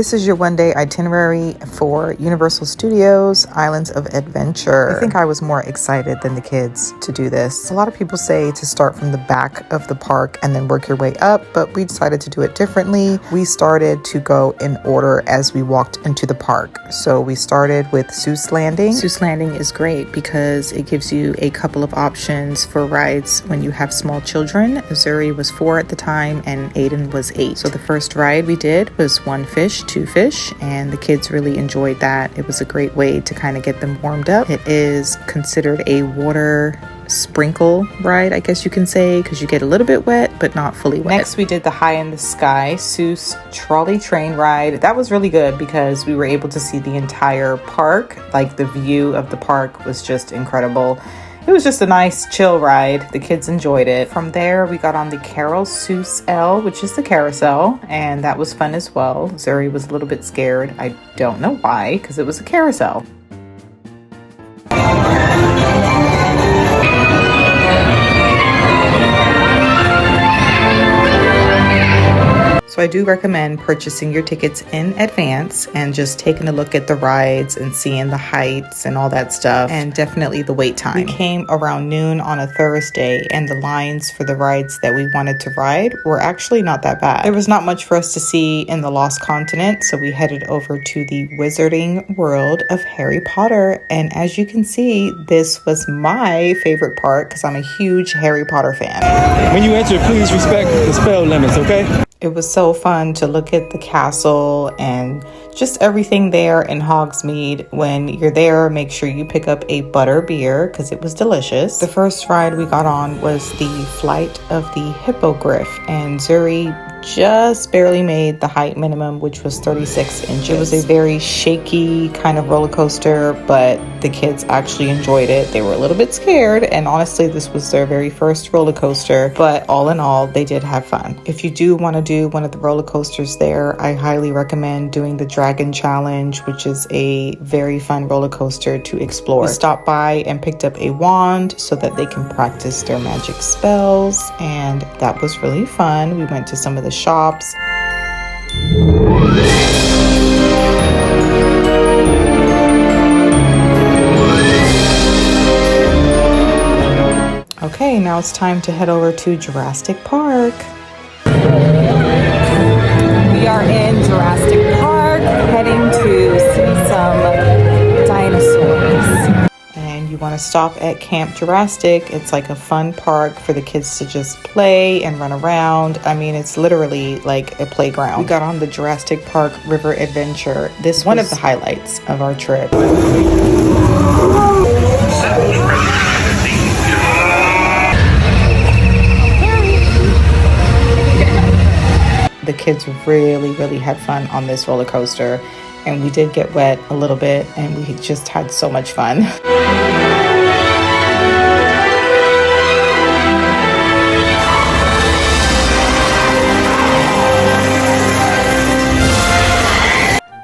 This is your one-day itinerary for Universal Studios Islands of Adventure. I think I was more excited than the kids to do this. A lot of people say to start from the back of the park and then work your way up, but we decided to do it differently. We started to go in order as we walked into the park. So we started with Seuss Landing. Seuss Landing is great because it gives you a couple of options for rides when you have small children. Zuri was 4 at the time and Aiden was 8. So the first ride we did was 1 fish, 2 fish, and the kids really enjoyed that. It was a great way to kind of get them warmed up. It is considered a water sprinkle ride, I guess you can say, because you get a little bit wet but not fully wet. Next we did the High in the Sky Seuss trolley train ride. That was really good because we were able to see the entire park. Like, the view of the park was just incredible. It was just a nice chill ride. The kids enjoyed it. From there, we got on the Caro-Seuss-El, which is the carousel, and that was fun as well. Zuri was a little bit scared. I don't know why, because it was a carousel. So I do recommend purchasing your tickets in advance and just taking a look at the rides and seeing the heights and all that stuff, and definitely the wait time. We came around noon on a Thursday, and the lines for the rides that we wanted to ride were actually not that bad. There was not much for us to see in the Lost Continent, so we headed over to the Wizarding World of Harry Potter, and as you can see, this was my favorite part because I'm a huge Harry Potter fan. When you enter, please respect the spell limits, okay? It was so fun to look at the castle and just everything there in Hogsmeade. When you're there, make sure you pick up a butter beer because it was delicious. The first ride we got on was the Flight of the Hippogriff, and Zuri just barely made the height minimum, which was 36 inches. It was a very shaky kind of roller coaster, but the kids actually enjoyed it. They were a little bit scared, and honestly, this was their very first roller coaster, but all in all, they did have fun. If you do want to do one of the roller coasters there, I highly recommend doing the Dragon Challenge, which is a very fun roller coaster to explore. We stopped by and picked up a wand so that they can practice their magic spells, and that was really fun. We went to some of the shops. Okay, now it's time to head over to Jurassic Park. We are in Jurassic Park, heading to see some dinosaurs. And you want to stop at Camp Jurassic. It's like a fun park for the kids to just play and run around. I mean, it's literally like a playground. We got on the Jurassic Park River Adventure. This was one of the highlights of our trip. The kids really had fun on this roller coaster, and we did get wet a little bit, and we just had so much fun.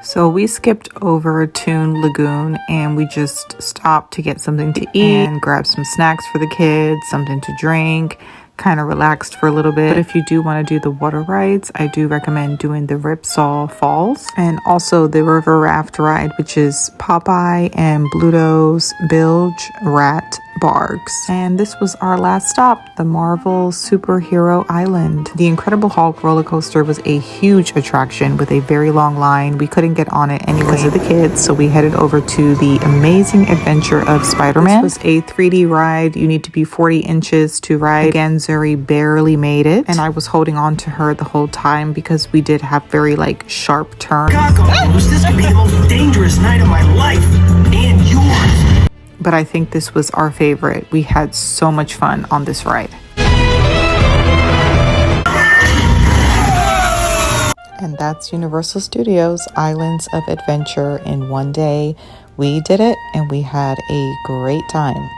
So we skipped over Toon Lagoon, and we just stopped to get something to eat and grab some snacks for the kids, something to drink, kind of relaxed for a little bit. But if you do want to do the water rides, I do recommend doing the Ripsaw Falls and also the river raft ride, which is Popeye and Bluto's Bilge-rat Barges. And this was our last stop, the Marvel Superhero Island. The Incredible Hulk roller coaster was a huge attraction with a very long line. We couldn't get on it anyway because of the kids, so we headed over to the Amazing Adventure of SpiderMan. This was a 3D ride. You need to be 40 inches to ride. Again, Zuri barely made it, and I was holding on to her the whole time because we did have very sharp turns. This could be the most dangerous night of my life and yours. But I think this was our favorite. We had so much fun on this ride. And that's Universal Studios Islands of Adventure in one day. We did it, and we had a great time.